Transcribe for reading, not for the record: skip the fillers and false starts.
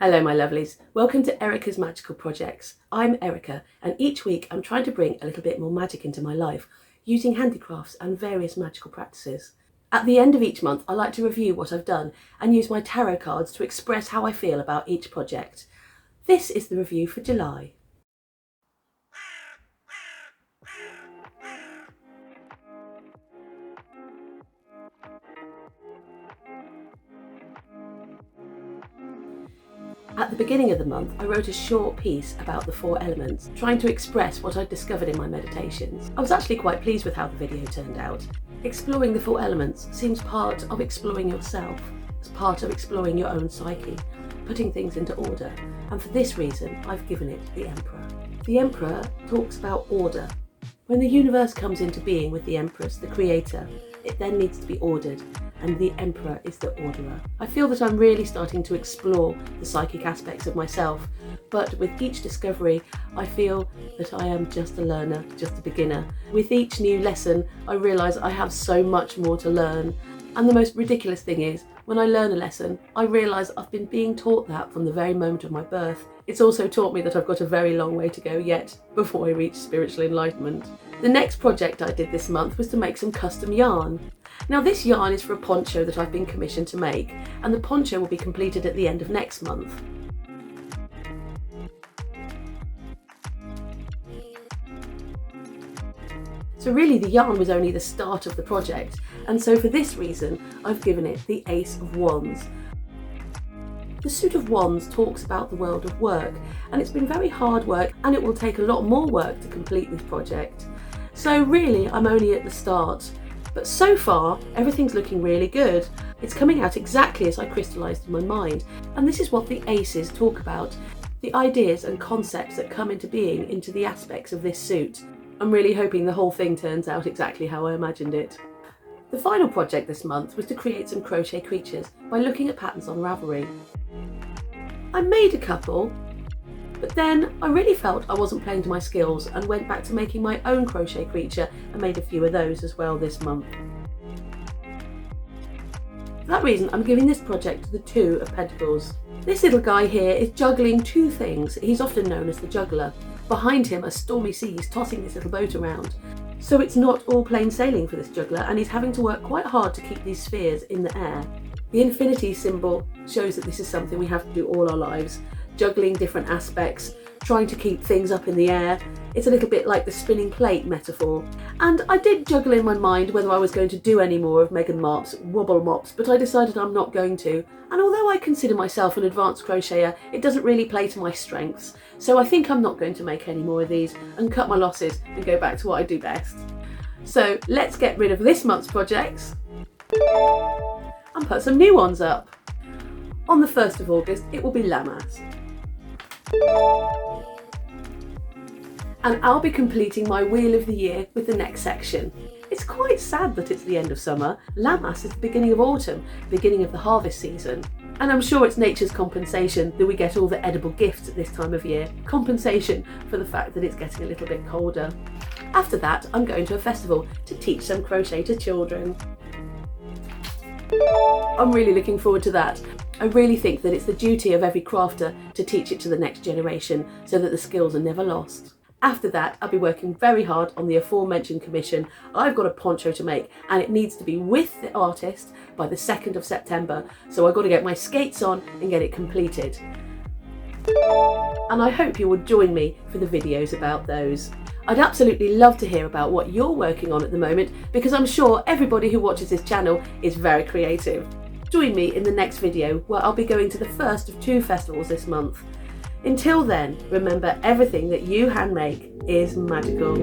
Hello my lovelies, welcome to Erica's Magical Projects. I'm Erica and each week I'm trying to bring a little bit more magic into my life using handicrafts and various magical practices. At the end of each month I like to review what I've done and use my tarot cards to express how I feel about each project. This is the review for July. At the beginning of the month, I wrote a short piece about the 4 elements, trying to express what I'd discovered in my meditations. I was actually quite pleased with how the video turned out. Exploring the 4 elements seems part of exploring yourself, as part of exploring your own psyche, putting things into order, and for this reason I've given it the Emperor. The Emperor talks about order. When the universe comes into being with the Empress, the creator, it then needs to be ordered, and the Emperor is the orderer. I feel that I'm really starting to explore the psychic aspects of myself, but with each discovery I feel that I am just a learner, just a beginner. With each new lesson I realise I have so much more to learn, and the most ridiculous thing is, when I learn a lesson, I realise I've been being taught that from the very moment of my birth. It's also taught me that I've got a very long way to go yet before I reach spiritual enlightenment. The next project I did this month was to make some custom yarn. Now this yarn is for a poncho that I've been commissioned to make, and the poncho will be completed at the end of next month. So really the yarn was only the start of the project, and so for this reason I've given it the Ace of Wands. The Suit of Wands talks about the world of work, and it's been very hard work and it will take a lot more work to complete this project. So really I'm only at the start, but so far everything's looking really good. It's coming out exactly as I crystallised in my mind, and this is what the Aces talk about, the ideas and concepts that come into being into the aspects of this suit. I'm really hoping the whole thing turns out exactly how I imagined it. The final project this month was to create some crochet creatures by looking at patterns on Ravelry. I made a couple, but then I really felt I wasn't playing to my skills and went back to making my own crochet creature and made a few of those as well this month. For that reason I'm giving this project the 2 of Pentacles. This little guy here is juggling 2 things. He's often known as the Juggler. Behind him are stormy seas tossing this little boat around. So it's not all plain sailing for this juggler, and he's having to work quite hard to keep these spheres in the air. The infinity symbol shows that this is something we have to do all our lives, juggling different aspects, trying to keep things up in the air. It's a little bit like the spinning plate metaphor. And I did juggle in my mind whether I was going to do any more of Megan Marp's wobble mops, but I decided I'm not going to. And although I consider myself an advanced crocheter, it doesn't really play to my strengths. So I think I'm not going to make any more of these and cut my losses and go back to what I do best. So let's get rid of this month's projects and put some new ones up. On the 1st of August, it will be Llamas. And I'll be completing my Wheel of the Year with the next section. It's quite sad that it's the end of summer. Llamas is the beginning of autumn, beginning of the harvest season. And I'm sure it's nature's compensation that we get all the edible gifts at this time of year. Compensation for the fact that it's getting a little bit colder. After that, I'm going to a festival to teach some crochet to children. I'm really looking forward to that. I really think that it's the duty of every crafter to teach it to the next generation so that the skills are never lost. After that, I'll be working very hard on the aforementioned commission. I've got a poncho to make and it needs to be with the artist by the 2nd of September. So I've got to get my skates on and get it completed. And I hope you will join me for the videos about those. I'd absolutely love to hear about what you're working on at the moment, because I'm sure everybody who watches this channel is very creative. Join me in the next video where I'll be going to the first of 2 festivals this month. Until then, remember everything that you handmake is magical.